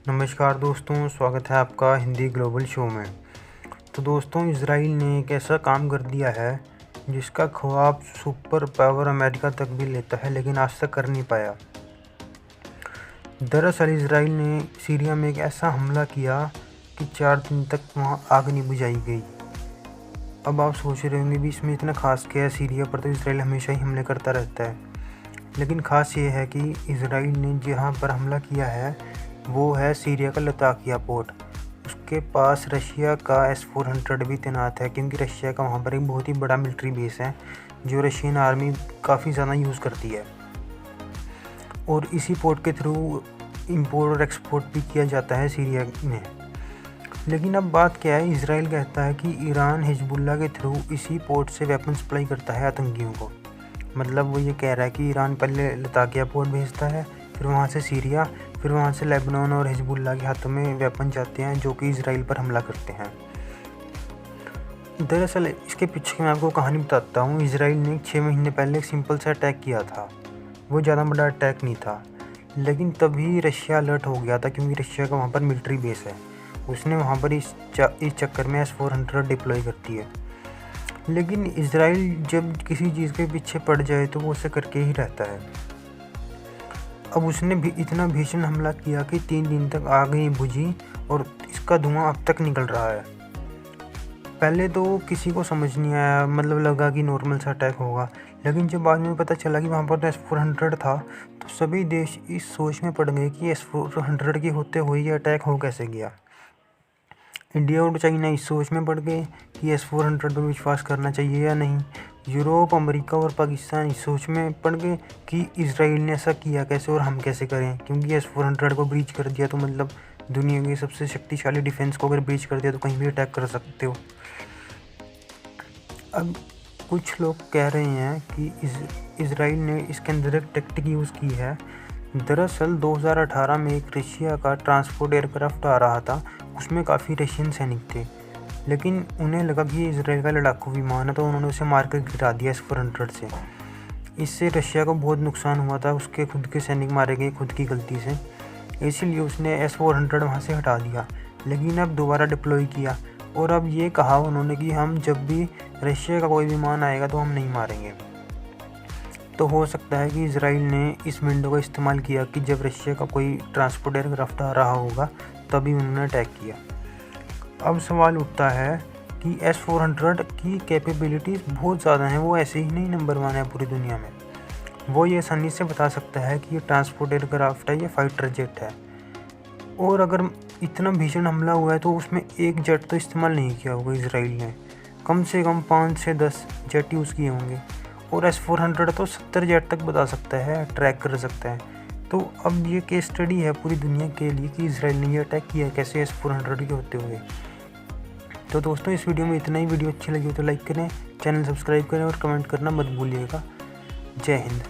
नमस्कार दोस्तों, स्वागत है आपका हिंदी ग्लोबल शो में। तो दोस्तों, इजराइल ने एक ऐसा काम कर दिया है जिसका ख्वाब सुपर पावर अमेरिका तक भी लेता है, लेकिन आज तक कर नहीं पाया। दरअसल इजराइल ने सीरिया में एक ऐसा हमला किया कि 4 दिन तक वहां आग नहीं बुझाई गई। अब आप सोच रहे होंगे भी इसमें इतना खास क्या है, सीरिया पर तो इजराइल हमेशा ही हमले करता रहता है। लेकिन ख़ास ये है कि इजराइल ने जहाँ पर हमला किया है वो है सीरिया का लताकिया पोर्ट। उसके पास रशिया का S-400 भी तैनात है, क्योंकि रशिया का वहाँ पर एक बहुत ही बड़ा मिलिट्री बेस है जो रशियन आर्मी काफ़ी ज़्यादा यूज़ करती है। और इसी पोर्ट के थ्रू इंपोर्ट और एक्सपोर्ट भी किया जाता है सीरिया में। लेकिन अब बात क्या है, इजराइल कहता है कि ईरान हिजबुल्ला के थ्रू इसी पोर्ट से वेपन सप्लाई करता है आतंकियों को। मतलब वो ये कह रहा है कि ईरान पहले लताकिया पोर्ट भेजता है, फिर वहाँ से सीरिया, फिर वहाँ से लेबनान और हिजबुल्ला के हाथों में वेपन जाते हैं जो कि इजराइल पर हमला करते हैं। दरअसल इसके पीछे मैं आपको कहानी बताता हूँ। इजराइल ने 6 महीने पहले एक सिंपल सा अटैक किया था। वो ज़्यादा बड़ा अटैक नहीं था, लेकिन तभी रशिया अलर्ट हो गया था, क्योंकि रशिया का वहाँ पर मिलिट्री बेस है। उसने वहाँ पर इस चक्कर में S-400 डिप्लॉय करती है। लेकिन इजराइल जब किसी चीज़ के पीछे पड़ जाए तो वो उसे करके ही रहता है। अब उसने भी इतना भीषण हमला किया कि 3 दिन तक आग नहीं बुझी और इसका धुआं अब तक निकल रहा है। पहले तो किसी को समझ नहीं आया, मतलब लगा कि नॉर्मल सा अटैक होगा। लेकिन जब बाद में पता चला कि वहाँ पर तो S-400 था, तो सभी देश इस सोच में पड़ गए कि S-400 के होते हुए ये अटैक हो कैसे गया। इंडिया और चाइना इस सोच में पड़ गए कि S-400 पर विश्वास करना चाहिए या नहीं। यूरोप, अमेरिका और पाकिस्तान इस सोच में पड़ गए कि इजराइल ने ऐसा किया कैसे और हम कैसे करें, क्योंकि S-400 को ब्रीच कर दिया तो मतलब दुनिया की सबसे शक्तिशाली डिफेंस को अगर ब्रीच कर दिया तो कहीं भी अटैक कर सकते हो। अब कुछ लोग कह रहे हैं कि इजराइल ने इसके अंदर एक टेक्टिक यूज़ की है। दरअसल 2018 में एक रशिया का ट्रांसपोर्ट एयरक्राफ्ट आ रहा था, उसमें काफ़ी रशियन सैनिक थे। लेकिन उन्हें लगा कि ये इजराइल का लड़ाकू विमान है, तो उन्होंने उसे मार कर गिरा दिया S-400 से। इससे रशिया को बहुत नुकसान हुआ था, उसके खुद के सैनिक मारे गए खुद की गलती से। इसीलिए उसने S-400 वहाँ से हटा दिया, लेकिन अब दोबारा डिप्लॉय किया। और अब ये कहा उन्होंने कि हम जब भी रशिया का कोई विमान आएगा तो हम नहीं मारेंगे। तो हो सकता है कि इजराइल ने इस विंडो का इस्तेमाल किया कि जब रशिया का कोई ट्रांसपोर्ट एयरक्राफ्ट आ रहा होगा तभी उन्होंने अटैक किया। अब सवाल उठता है कि S-400 की कैपेबिलिटीज़ बहुत ज़्यादा हैं, वो ऐसे ही नहीं नंबर 1 है पूरी दुनिया में। वो ये आसानी से बता सकता है कि ये ट्रांसपोर्ट एयरक्राफ्ट है या फाइटर जेट है। और अगर इतना भीषण हमला हुआ है तो उसमें एक जेट तो इस्तेमाल नहीं किया होगा इजराइल ने, कम से कम 5 से 10 जेट यूज़ किए होंगे। और S-400 तो 70 जेट तक बता सकता है, ट्रैक कर सकता है। तो अब ये केस स्टडी है पूरी दुनिया के लिए कि इजराइल ने ये अटैक किया कैसे S-400 के होते हुए। तो दोस्तों, इस वीडियो में इतना ही। वीडियो अच्छी लगी हो तो लाइक करें, चैनल सब्सक्राइब करें और कमेंट करना मत भूलिएगा। जय हिंद।